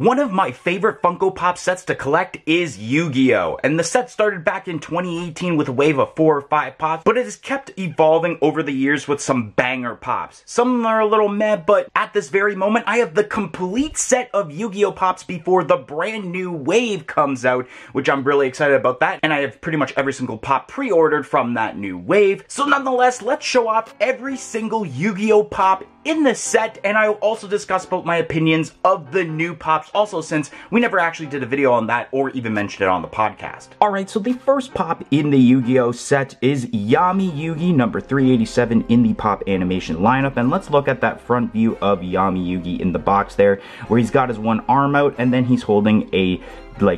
One of my favorite Funko Pop sets to collect is Yu-Gi-Oh! And the set started back in 2018 with a wave of 4 or 5 pops, but it has kept evolving over the years with some banger pops. Some are a little meh, but at this very moment, I have the complete set of Yu-Gi-Oh! Pops before the brand new wave comes out, which I'm really excited about that, and I have pretty much every single pop pre-ordered from that new wave. So nonetheless, let's show off every single Yu-Gi-Oh! Pop in this set, and I'll also discuss about my opinions of the new pops also, since we never actually did a video on that or even mentioned it on the podcast. Alright, so the first pop in the Yu-Gi-Oh! Set is Yami Yugi, number 387 in the pop animation lineup, and let's look at that front view of Yami Yugi in the box there, where he's got his one arm out, and then he's holding a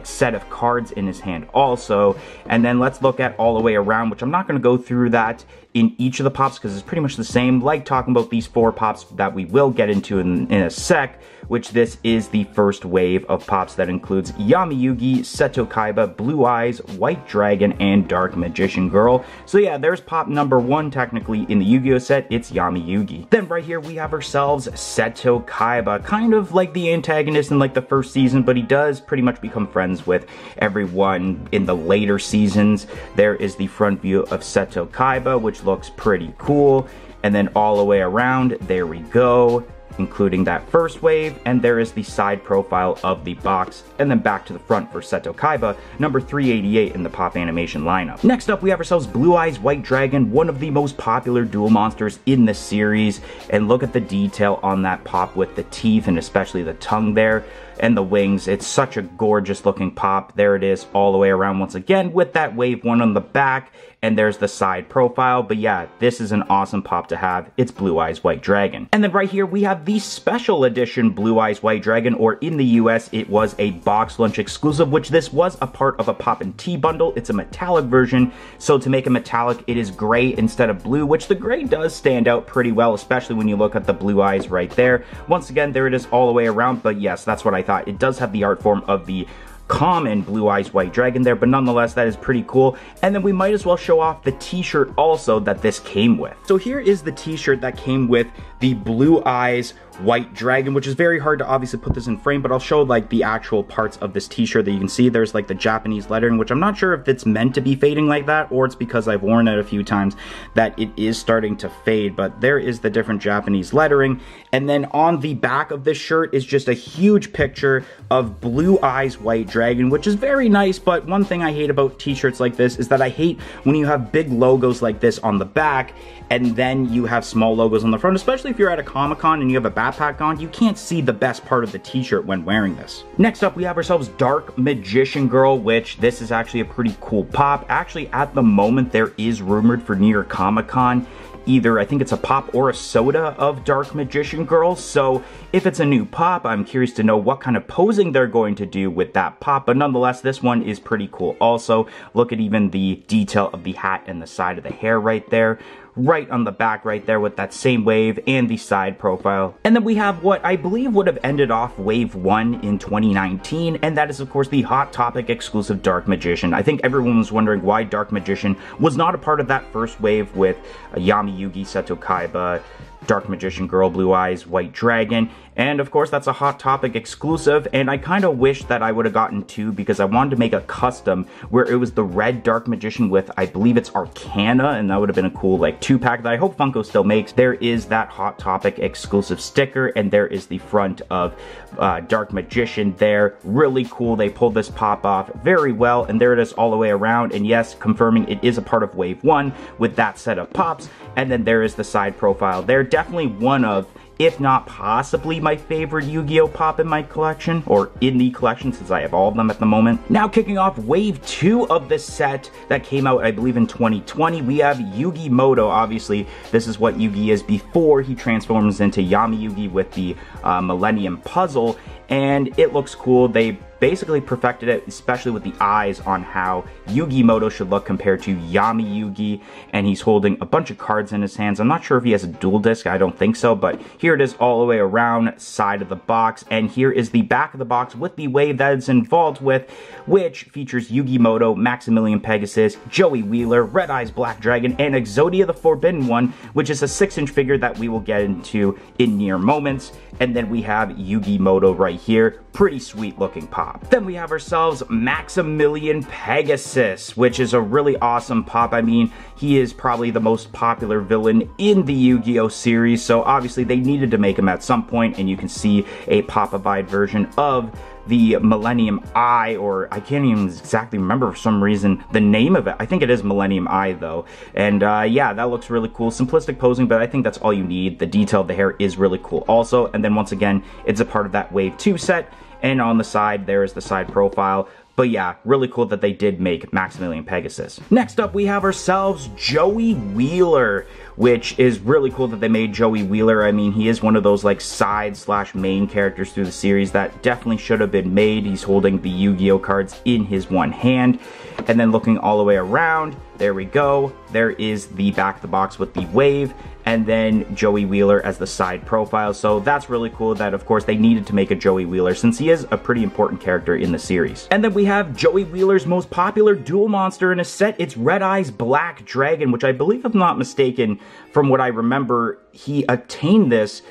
set of cards in his hand also. And then let's look at all the way around, which I'm not going to go through that in each of the pops because it's pretty much the same, like talking about these 4 pops that we will get into in a sec, which this is the first wave of pops that includes Yami Yugi, Seto Kaiba, Blue Eyes, White Dragon, and Dark Magician Girl. So yeah, there's pop number 1 technically in the Yu-Gi-Oh! Set. It's Yami Yugi. Then right here we have ourselves Seto Kaiba, kind of like the antagonist in like the first season, but he does pretty much become friends with everyone in the later seasons. There is the front view of Seto Kaiba, which looks pretty cool, and then all the way around, there we go, including that first wave, and there is the side profile of the box, and then back to the front for Seto Kaiba, number 388 in the pop animation lineup. Next up, we have ourselves Blue Eyes White Dragon, one of the most popular duel monsters in the series, and look at the detail on that pop with the teeth, and especially the tongue there, and the wings. It's such a gorgeous looking pop. There it is all the way around once again with that wave 1 on the back, and there's the side profile. But yeah, this is an awesome pop to have. It's Blue Eyes White Dragon. And then right here we have the special edition Blue Eyes White Dragon, or in the US it was a box lunch exclusive, which this was a part of a Pop and Tea bundle. It's a metallic version, so to make a metallic it is gray instead of blue, which the gray does stand out pretty well, especially when you look at the blue eyes right there. Once again, there it is all the way around, but yes, that's what I thought. It does have the art form of the common Blue Eyes White Dragon there, but nonetheless that is pretty cool. And then we might as well show off the t-shirt also that this came with. So here is the t-shirt that came with the Blue Eyes White Dragon, which is very hard to obviously put this in frame, but I'll show like the actual parts of this t-shirt that you can see. There's like the Japanese lettering, which I'm not sure if it's meant to be fading like that, or it's because I've worn it a few times that it is starting to fade, but there is the different Japanese lettering. And then on the back of this shirt is just a huge picture of Blue Eyes White Dragon, which is very nice, but one thing I hate about t-shirts like this is that I hate when you have big logos like this on the back and then you have small logos on the front, especially if you're at a Comic-Con and you have a backpack on, you can't see the best part of the t-shirt when wearing this. Next up, we have ourselves Dark Magician Girl, which this is actually a pretty cool pop. Actually, at the moment, there is rumored for New York Comic-Con either, I think it's a pop or a soda of Dark Magician Girl, so if it's a new pop, I'm curious to know what kind of posing they're going to do with that pop, but nonetheless, this one is pretty cool also. Look at even the detail of the hat and the side of the hair right there. Right on the back right there with that same wave and the side profile. And then we have what I believe would have ended off wave 1 in 2019, and that is of course the Hot Topic exclusive Dark Magician. I think everyone was wondering why Dark Magician was not a part of that first wave with Yami Yugi, Seto Kaiba, Dark Magician Girl, Blue Eyes White Dragon, and of course that's a Hot Topic exclusive, and I kind of wish that I would have gotten 2 because I wanted to make a custom where it was the red Dark Magician with, I believe it's Arcana, and that would have been a cool like 2-pack that I hope Funko still makes. There is that Hot Topic exclusive sticker, and there is the front of Dark Magician there. Really cool. They pulled this pop off very well, and there it is all the way around, and yes, confirming it is a part of wave 1 with that set of pops, and then there is the side profile there. Definitely one of, if not possibly my favorite Yu-Gi-Oh! Pop in my collection, or in the collection since I have all of them at the moment. Now kicking off wave 2 of this set that came out I believe in 2020, we have Yugi Moto. Obviously this is what Yugi is before he transforms into Yami Yugi with the Millennium Puzzle, and it looks cool. They basically perfected it, especially with the eyes on how Yugi Moto should look compared to Yami Yugi, and he's holding a bunch of cards in his hands. I'm not sure if he has a dual disc, I don't think so, but here it is all the way around side of the box, and here is the back of the box with the wave that it's involved with, which features Yugi Moto, Maximilian Pegasus, Joey Wheeler, Red Eyes Black Dragon, and Exodia The Forbidden one, which is a 6-inch figure that we will get into in near moments. And then we have Yugi Moto right here, Pretty sweet looking pop. Then we have ourselves Maximilian Pegasus, which is a really awesome pop. I mean, he is probably the most popular villain in the Yu-Gi-Oh series, so obviously they needed to make him at some point, and you can see a pop-a-vide version of the Millennium Eye, or I can't even exactly remember for some reason the name of it. I think it is Millennium Eye though. And yeah, that looks really cool. Simplistic posing, but I think that's all you need. The detail of the hair is really cool also. And then once again, it's a part of that Wave 2 set. And on the side, there is the side profile. But yeah, really cool that they did make Maximilian Pegasus. Next up, we have ourselves Joey Wheeler, which is really cool that they made Joey Wheeler. I mean, he is one of those like side/main characters through the series that definitely should have been made. He's holding the Yu-Gi-Oh cards in his one hand. And then looking all the way around, there we go. There is the back of the box with the wave, and then Joey Wheeler as the side profile. So that's really cool that, of course, they needed to make a Joey Wheeler since he is a pretty important character in the series. And then we have Joey Wheeler's most popular duel monster in a set. It's Red Eye's Black Dragon, which I believe, if I'm not mistaken, from what I remember, he attained this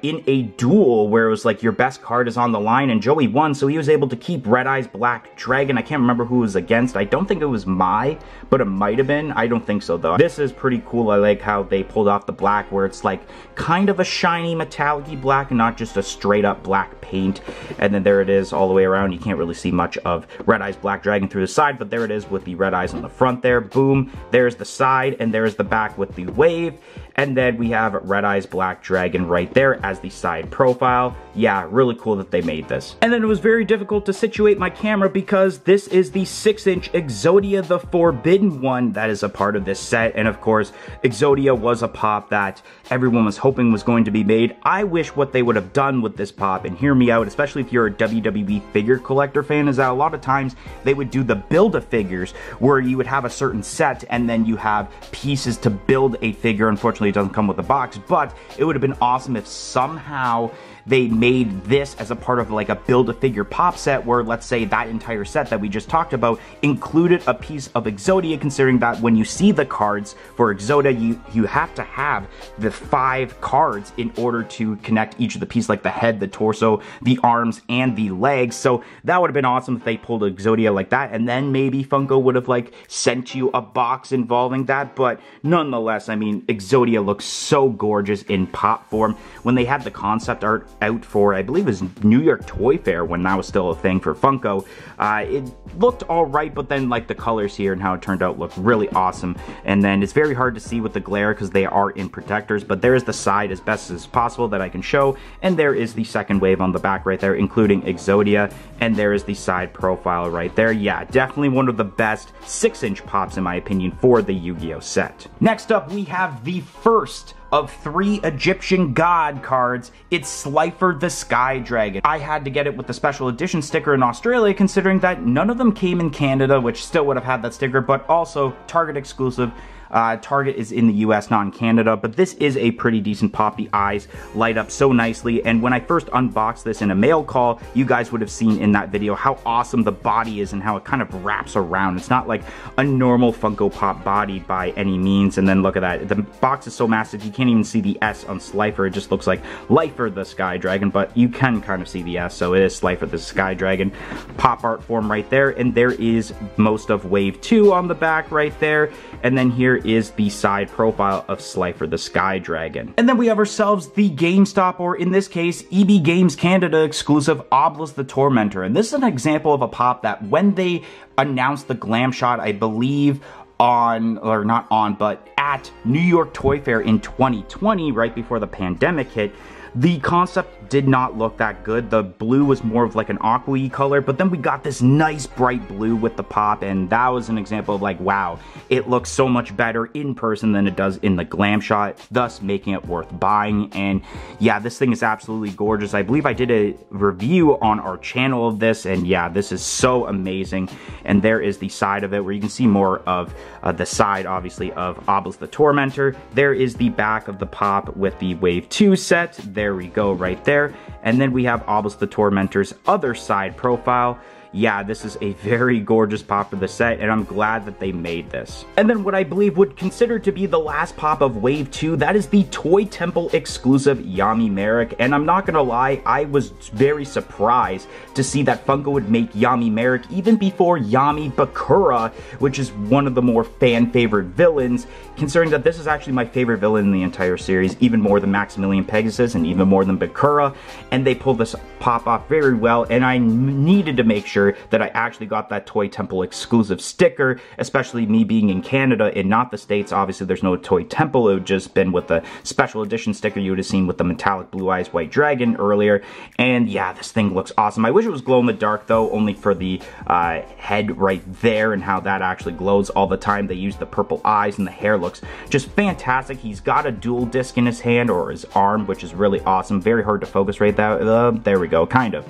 in a duel where it was like your best card is on the line, and Joey won, so he was able to keep Red Eye's Black Dragon. I can't remember who it was against. I don't think it was Mai, but it might have been. I don't think so though. This is pretty cool. I like how they pulled off the black where it's like kind of a shiny metallic-y black and not just a straight up black paint. And then there it is all the way around. You can't really see much of Red Eye's Black Dragon through the side, but there it is with the red eyes on the front there. Boom. There's the side, and there's the back with the wave. And then we have Red Eye's Black Dragon right there as the side profile. Yeah, really cool that they made this. And then it was very difficult to situate my camera because this is the 6-inch Exodia The Forbidden one that is a part of this set. And of course, Exodia was a pop that everyone was hoping was going to be made. I wish what they would have done with this pop, and hear me out, especially if you're a WWE figure collector fan, is that a lot of times they would do the Build-A-Figures where you would have a certain set and then you have pieces to build a figure. Unfortunately, it doesn't come with a box, but it would have been awesome if somehow they made this as a part of like a Build-A-Figure pop set where, let's say, that entire set that we just talked about included a piece of Exodia, considering that when you see the cards for Exodia, you have to have the 5 cards in order to connect each of the pieces, like the head, the torso, the arms, and the legs. So that would have been awesome if they pulled Exodia like that, and then maybe Funko would have like sent you a box involving that. But nonetheless, I mean, Exodia looks so gorgeous in pop form. When they had the concept art out for, I believe it was New York Toy Fair when that was still a thing for Funko, it looked alright, but then like the colors here and how it turned out looked really awesome. And then it's very hard to see with the glare because they are in protectors, but there's the side as best as possible that I can show, and there is the second wave on the back right there, including Exodia, and there is the side profile right there. Yeah, definitely one of the best 6-inch pops in my opinion for the Yu-Gi-Oh set. Next up, we have the first of 3 Egyptian God cards. It's Slifer The Sky Dragon. I had to get it with the special edition sticker in Australia, considering that none of them came in Canada, which still would have had that sticker, but also Target exclusive. Target is in the US, not in Canada, but this is a pretty decent pop. The eyes light up so nicely, and when I first unboxed this in a mail call, you guys would have seen in that video how awesome the body is and how it kind of wraps around. It's not like a normal Funko Pop body by any means. And then look at that, the box is so massive you can't even see the S on Slifer. It just looks like Lifer the Sky Dragon, but you can kind of see the S, so it is Slifer the Sky Dragon pop art form right there. And there is most of Wave 2 on the back right there, and then here is the side profile of Slifer the Sky Dragon. And then we have ourselves the GameStop, or in this case, EB Games Canada exclusive Oblas The Tormentor. And this is an example of a pop that when they announced the glam shot, I believe on, or not on, but at New York Toy Fair in 2020, right before the pandemic hit, the concept did not look that good. The blue was more of like an aqua-y color, but then we got this nice bright blue with the pop, and that was an example of like, wow, it looks so much better in person than it does in the glam shot, thus making it worth buying. And yeah, this thing is absolutely gorgeous. I believe I did a review on our channel of this, and yeah, this is so amazing. And there is the side of it where you can see more of the side, obviously, of Oblas The Tormentor. There is the back of the pop with the Wave 2 set. There we go right there. And then we have Oblas The Tormentor's other side profile. yeah, this is a very gorgeous pop for the set, and I'm glad that they made this. And then what I believe would consider to be the last pop of Wave 2, that is the Toy Temple exclusive Yami Merrick. And I'm not gonna lie, I was very surprised to see that Funko would make Yami Merrick even before Yami Bakura, which is one of the more fan-favorite villains, considering that this is actually my favorite villain in the entire series, even more than Maximilian Pegasus and even more than Bakura. And they pulled this pop off very well, and I needed to make sure that I actually got that Toy Temple exclusive sticker, especially me being in Canada and not the States. Obviously there's no Toy Temple, it would just been with the special edition sticker you would have seen with the metallic blue eyes white dragon earlier. And yeah, this thing looks awesome. I wish it was glow in the dark though, only for the head right there and how that actually glows all the time. They use the purple eyes and the hair looks just fantastic. He's got a dual disc in his hand or his arm, which is really awesome. Very hard to focus right there. There we go, kind of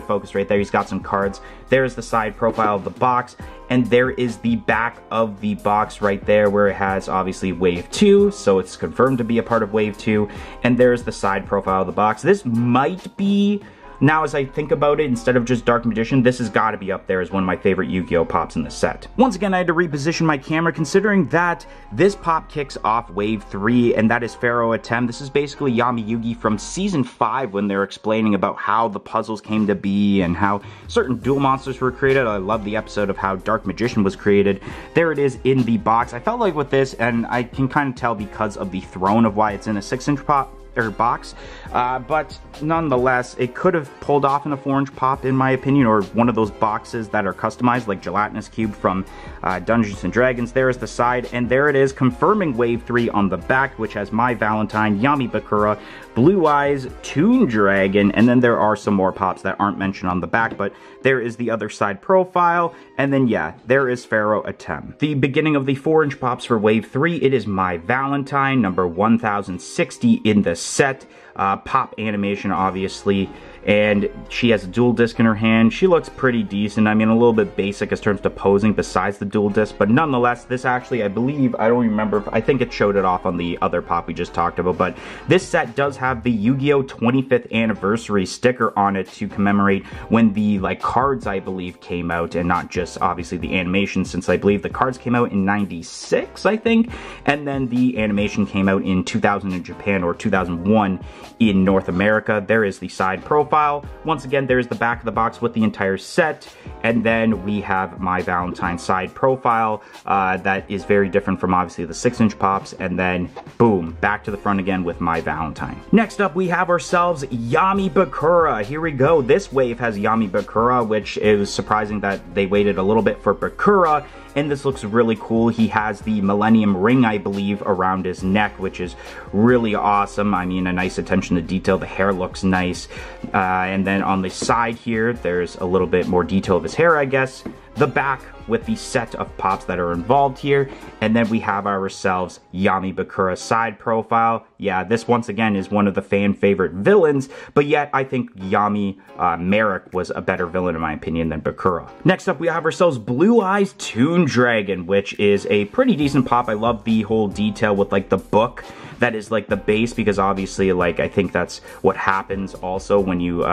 focused right there. He's got some cards. There's the side profile of the box, and there is the back of the box right there where it has obviously Wave 2, so it's confirmed to be a part of Wave 2, and there's the side profile of the box. This might be, now as I think about it, instead of just Dark Magician, this has got to be up there as one of my favorite Yu-Gi-Oh! Pops in the set. Once again, I had to reposition my camera considering that this pop kicks off Wave 3, and that is Pharaoh Attempt. This is basically Yami Yugi from Season 5 when they're explaining about how the puzzles came to be and how certain duel monsters were created. I love the episode of how Dark Magician was created. There it is in the box. I felt like with this, and I can kind of tell because of the throne of why it's in a 6-inch pop or box, but nonetheless, it could have pulled off in a 4-inch pop in my opinion, or one of those boxes that are customized like Gelatinous Cube from Dungeons and Dragons. There is the side, and there it is confirming Wave 3 on the back, which has my Valentine, Yami Bakura, Blue Eyes, Toon Dragon, and then there are some more pops that aren't mentioned on the back, but there is the other side profile, and then yeah, there is Pharaoh Attempt. The beginning of the 4-inch pops for Wave 3, it is my Valentine, number 1060 in the set. Pop animation, obviously, and she has a dual disc in her hand. She looks pretty decent. I mean, a little bit basic as terms to posing besides the dual disc, but nonetheless, this actually, I believe, I don't remember, I think it showed it off on the other pop we just talked about, but this set does have the Yu-Gi-Oh! 25th anniversary sticker on it to commemorate when the, like, cards, I believe, came out, and not just, obviously, the animation, since I believe the cards came out in 96, I think, and then the animation came out in 2000 in Japan, or 2001 in North America. There is the side profile. Once again, there's the back of the box with the entire set, and then we have my Valentine side profile that is very different from obviously the 6-inch pops, and then boom, back to the front again with my Valentine. Next up, we have ourselves Yami Bakura. Here we go. This wave has Yami Bakura, which is surprising that they waited a little bit for Bakura, and this looks really cool. He has the Millennium Ring, I believe, around his neck, which is really awesome. I mean, a nice attention to detail. The hair looks nice. And then on the side here, there's a little bit more detail of his hair, I guess. The back with the set of pops that are involved here. And then we have ourselves Yami Bakura side profile. Yeah, this once again is one of the fan favorite villains, but yet I think Yami Merrick was a better villain in my opinion than Bakura. Next up we have ourselves Blue Eyes Toon Dragon, which is a pretty decent pop. I love the whole detail with like the book that is like the base, because obviously like I think that's what happens also when you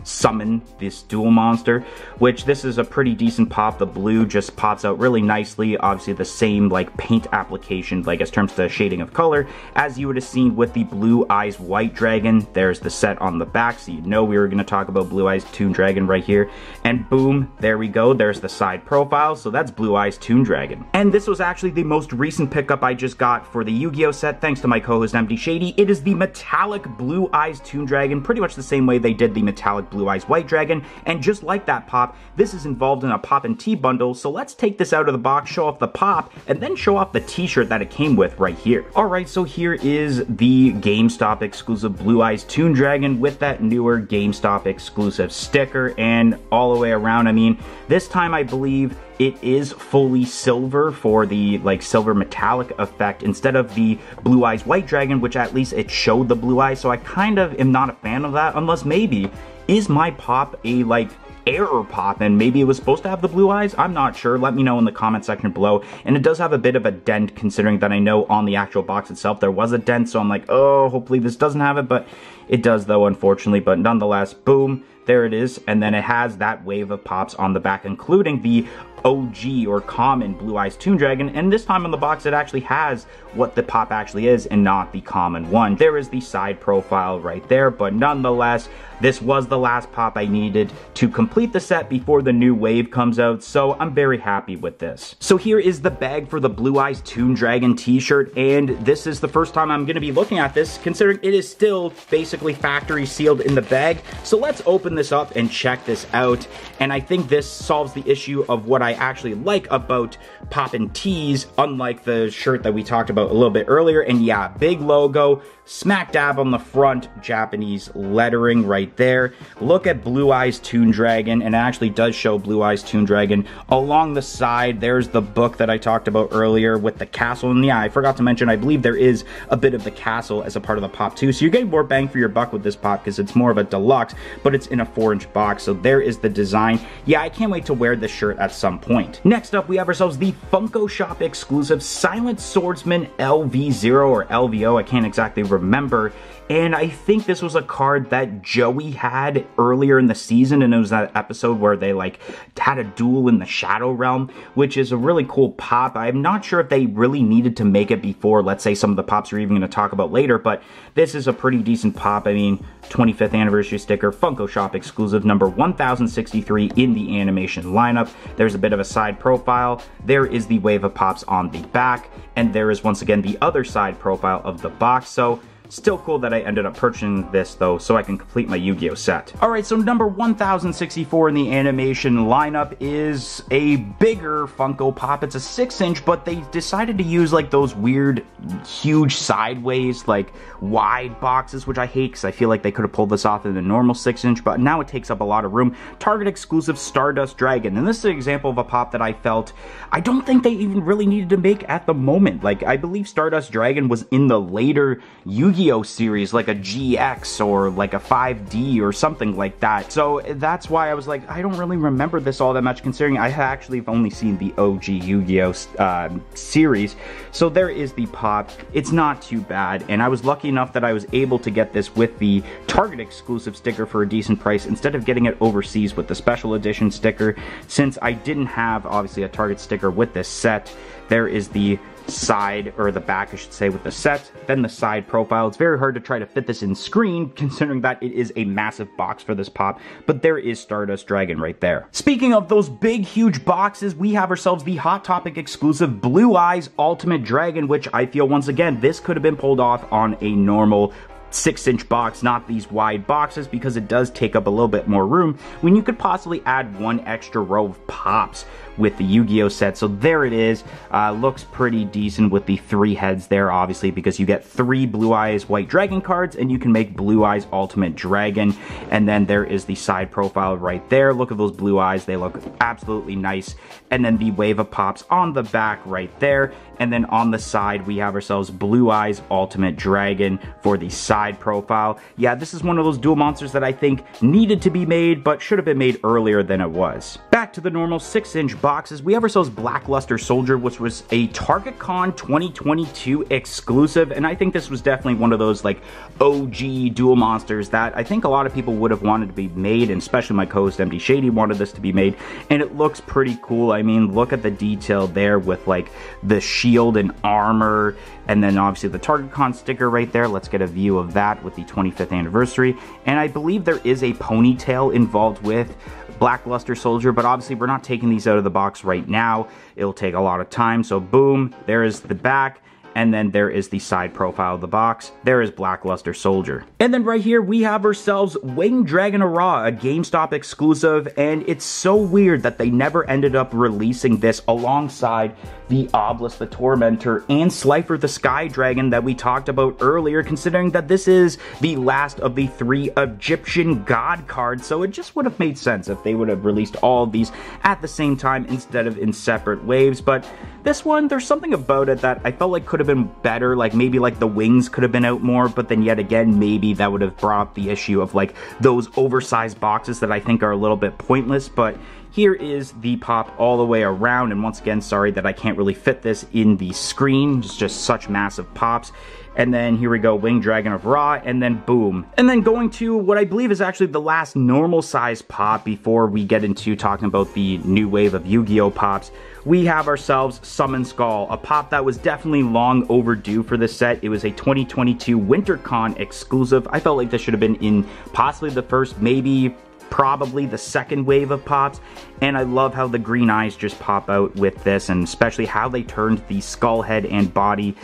summon this duel monster, which this is a pretty decent pop. The blue just pops out really nicely. Obviously the same like paint application, like as terms of the shading of color, as you would have seen with the Blue Eyes White Dragon. There's the set on the back, so you know we were going to talk about Blue Eyes Toon Dragon right here. And boom, there we go. There's the side profile, so that's Blue Eyes Toon Dragon. And this was actually the most recent pickup I just got for the Yu-Gi-Oh! Set, thanks to my co-host Empty Shady. It is the metallic Blue Eyes Toon Dragon, pretty much the same way they did the metallic Blue Eyes White Dragon, and just like that pop, this is involved in a Pop and Tea bundle, so let's take this out of the box, show off the pop, and then show off the t-shirt that it came with right here. Alright, so here is the GameStop exclusive Blue Eyes Toon Dragon with that newer GameStop exclusive sticker, and all the way around, I mean, this time I believe it is fully silver for the like silver metallic effect instead of the Blue Eyes White Dragon, which at least it showed the blue eyes, so I kind of am not a fan of that, unless maybe, is my pop a like error pop and maybe it was supposed to have the blue eyes? I'm not sure. Let me know in the comment section below. And it does have a bit of a dent, considering that I know on the actual box itself there was a dent, so I'm like, oh, hopefully this doesn't have it, but it does though, unfortunately. But nonetheless, boom, there it is, and then it has that wave of pops on the back, including the OG or common Blue Eyes Toon Dragon, and this time on the box it actually has what the pop actually is and not the common one. There is the side profile right there, but nonetheless, this was the last pop I needed to complete the set before the new wave comes out, so I'm very happy with this. So here is the bag for the Blue Eyes Toon Dragon t-shirt, and this is the first time I'm going to be looking at this, considering it is still basically factory sealed in the bag. So let's open this up and check this out, and I think this solves the issue of what I actually like about poppin' tees, unlike the shirt that we talked about a little bit earlier. And yeah, big logo, smack dab on the front, Japanese lettering right there. Look at Blue Eyes Toon Dragon, and it actually does show Blue Eyes Toon Dragon. Along the side, there's the book that I talked about earlier with the castle, and yeah, I forgot to mention, I believe there is a bit of the castle as a part of the pop too, so you're getting more bang for your buck with this pop because it's more of a deluxe, but it's in a 4-inch box, so there is the design. Yeah, I can't wait to wear this shirt at some point. Next up, we have ourselves the Funko Shop exclusive Silent Swordsman LV0 or LVO, I can't exactly remember, and I think this was a card that Joey had earlier in the season, and it was that episode where they like had a duel in the Shadow Realm, which is a really cool pop. I'm not sure if they really needed to make it before, let's say, some of the pops we're even going to talk about later, but this is a pretty decent pop. I mean, 25th anniversary sticker, Funko Shop exclusive, number 1063 in the animation lineup. There's a bit of a side profile. There is the wave of pops on the back, and there is once again the other side profile of the box. So still cool that I ended up purchasing this though, so I can complete my Yu-Gi-Oh set. Alright, so number 1064 in the animation lineup is a bigger Funko Pop. It's a 6-inch, but they decided to use like those weird, huge sideways, like wide boxes, which I hate because I feel like they could have pulled this off in a normal 6-inch, but now it takes up a lot of room. Target exclusive Stardust Dragon, and this is an example of a pop that I felt I don't think they even really needed to make at the moment. Like, I believe Stardust Dragon was in the later Yu-Gi-Oh series, like a GX or like a 5D or something like that. So that's why I was like, I don't really remember this all that much, considering I actually have only seen the OG Yu-Gi-Oh series. So there is the pop. It's not too bad, and I was lucky enough that I was able to get this with the Target exclusive sticker for a decent price instead of getting it overseas with the special edition sticker, since I didn't have obviously a Target sticker with this set. There is the side, or the back I should say, with the set, then the side profile. It's very hard to try to fit this in screen considering that it is a massive box for this pop, but there is Stardust Dragon right there. Speaking of those big huge boxes, we have ourselves the Hot Topic exclusive Blue Eyes Ultimate Dragon, which I feel once again this could have been pulled off on a normal 6-inch box, not these wide boxes, because it does take up a little bit more room when you could possibly add one extra row of pops with the Yu-Gi-Oh set. So there it is. Looks pretty decent with the 3 heads there, obviously, because you get 3 Blue Eyes White Dragon cards, and you can make Blue Eyes Ultimate Dragon. And then there is the side profile right there. Look at those blue eyes. They look absolutely nice. And then the wave of pops on the back right there. And then on the side, we have ourselves Blue Eyes Ultimate Dragon for the side profile. Yeah, this is one of those dual monsters that I think needed to be made, but should have been made earlier than it was. Back to the normal 6-inch boxes, we have ourselves Blackluster Soldier, which was a TargetCon 2022 exclusive, and I think this was definitely one of those like OG dual monsters that I think a lot of people would have wanted to be made, and especially my co-host MD Shady wanted this to be made, and it looks pretty cool. I mean, look at the detail there with like the shield and armor, and then obviously the TargetCon sticker right there. Let's get a view of that with the 25th anniversary, and I believe there is a ponytail involved with Blackluster Soldier, but obviously we're not taking these out of the box right now. It'll take a lot of time, so boom, there is the back. And then there is the side profile of the box. There is Blackluster Soldier. And then right here, we have ourselves Winged Dragon Ra, a GameStop exclusive. And it's so weird that they never ended up releasing this alongside the Oblas The Tormentor and Slifer The Sky Dragon that we talked about earlier, considering that this is the last of the 3 Egyptian god cards. So it just would have made sense if they would have released all of these at the same time instead of in separate waves. But this one, there's something about it that I felt like could have been better. Like maybe like the wings could have been out more, but then yet again, maybe that would have brought up the issue of like those oversized boxes that I think are a little bit pointless. But here is the pop all the way around, and once again, sorry that I can't really fit this in the screen, it's just such massive pops. And then here we go, Winged Dragon of Ra, and then boom. And then going to what I believe is actually the last normal size pop before we get into talking about the new wave of Yu-Gi-Oh! Pops, we have ourselves Summon Skull, a pop that was definitely long overdue for this set. It was a 2022 WinterCon exclusive. I felt like this should have been in possibly the first, maybe probably the second wave of pops, and I love how the green eyes just pop out with this, and especially how they turned the skull head and body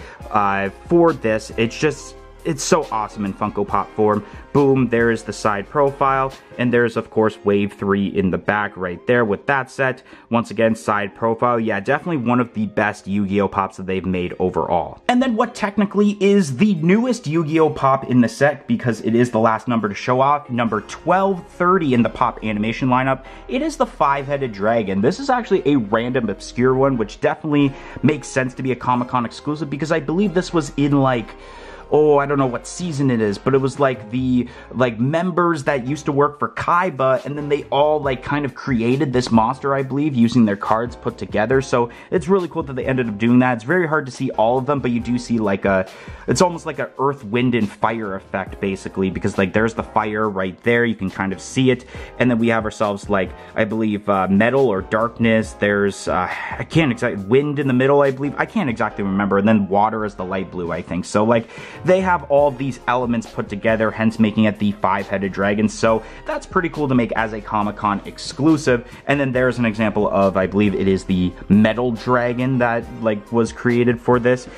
for this. It's so awesome in Funko Pop form. Boom, there is the side profile, and there's of course Wave 3 in the back right there with that set. Once again, side profile. Yeah, definitely one of the best Yu-Gi-Oh! Pops that they've made overall. And then what technically is the newest Yu-Gi-Oh! Pop in the set, because it is the last number to show off, number 1230 in the pop animation lineup, it is the Fiveheaded Dragon. This is actually a random obscure one, which definitely makes sense to be a Comic-Con exclusive, because I believe this was in like, oh, I don't know what season it is, but it was like the members that used to work for Kaiba, and then they all like kind of created this monster, I believe, using their cards put together. So it's really cool that they ended up doing that. It's very hard to see all of them, but you do see like it's almost like an earth, wind, and fire effect basically, because like there's the fire right there, you can kind of see it, and then we have ourselves like, I believe, metal or darkness. There's I can't exactly, wind in the middle, I believe, I can't exactly remember, and then water is the light blue, I think. So like they have all these elements put together, hence making it the Five-Headed Dragon. So that's pretty cool to make as a Comic-Con exclusive. And then there's an example of, I believe it is the Metal Dragon that like was created for this.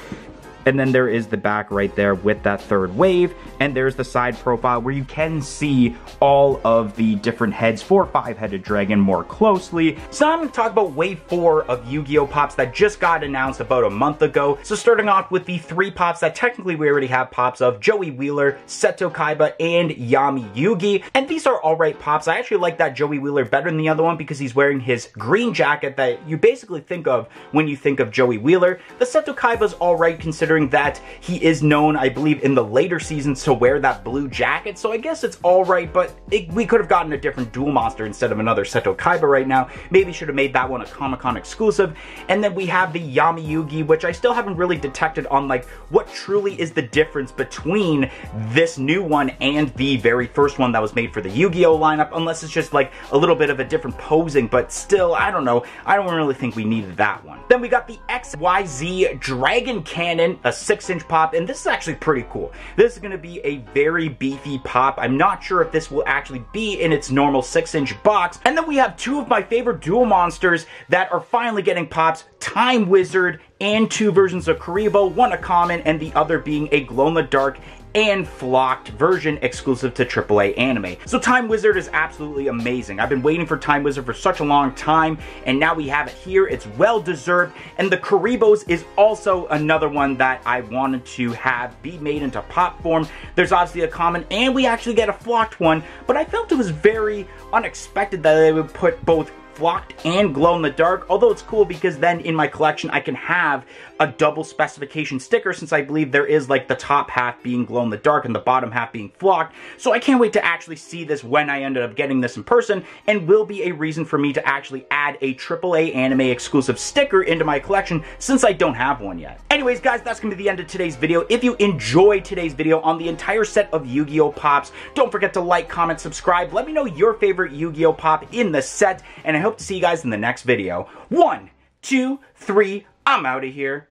And then there is the back right there with that third wave, and there's the side profile where you can see all of the different heads for Five-Headed Dragon more closely. So I'm going to talk about Wave 4 of Yu-Gi-Oh! Pops that just got announced about a month ago. So starting off with the 3 pops that technically we already have pops of, Joey Wheeler, Seto Kaiba, and Yami Yugi. And these are alright pops. I actually like that Joey Wheeler better than the other one because he's wearing his green jacket that you basically think of when you think of Joey Wheeler. The Seto Kaiba's alright considering that he is known, I believe, in the later seasons to wear that blue jacket, so I guess it's alright, but we could have gotten a different dual monster instead of another Seto Kaiba right now. Maybe should have made that one a Comic-Con exclusive. And then we have the Yami Yugi, which I still haven't really detected on like what truly is the difference between this new one and the very first one that was made for the Yu-Gi-Oh! Lineup, unless it's just like a little bit of a different posing, but still, I don't know. I don't really think we needed that one. Then we got the XYZ Dragon Cannon, a 6-inch pop, and this is actually pretty cool. This is going to be a very beefy pop. I'm not sure if this will actually be in its normal 6-inch box. And then we have 2 of my favorite dual monsters that are finally getting pops, Time Wizard and 2 versions of Kuribo, one a common and the other being a glow-in-the-dark and flocked version exclusive to AAA anime. So Time Wizard is absolutely amazing. I've been waiting for Time Wizard for such a long time, and now we have it here. It's well deserved, and the Kuribos is also another one that I wanted to have be made into pop form. There's obviously a common, and we actually get a flocked one, but I felt it was very unexpected that they would put both flocked and glow in the dark, although it's cool because then in my collection I can have a double specification sticker, since I believe there is like the top half being glow in the dark and the bottom half being flocked. So I can't wait to actually see this when I ended up getting this in person, and will be a reason for me to actually add a AAA anime exclusive sticker into my collection since I don't have one yet. Anyways guys, that's gonna be the end of today's video. If you enjoyed today's video on the entire set of Yu-Gi-Oh! Pops, don't forget to like, comment, subscribe. Let me know your favorite Yu-Gi-Oh! Pop in the set, and I hope to see you guys in the next video. 1, 2, 3, I'm out of here.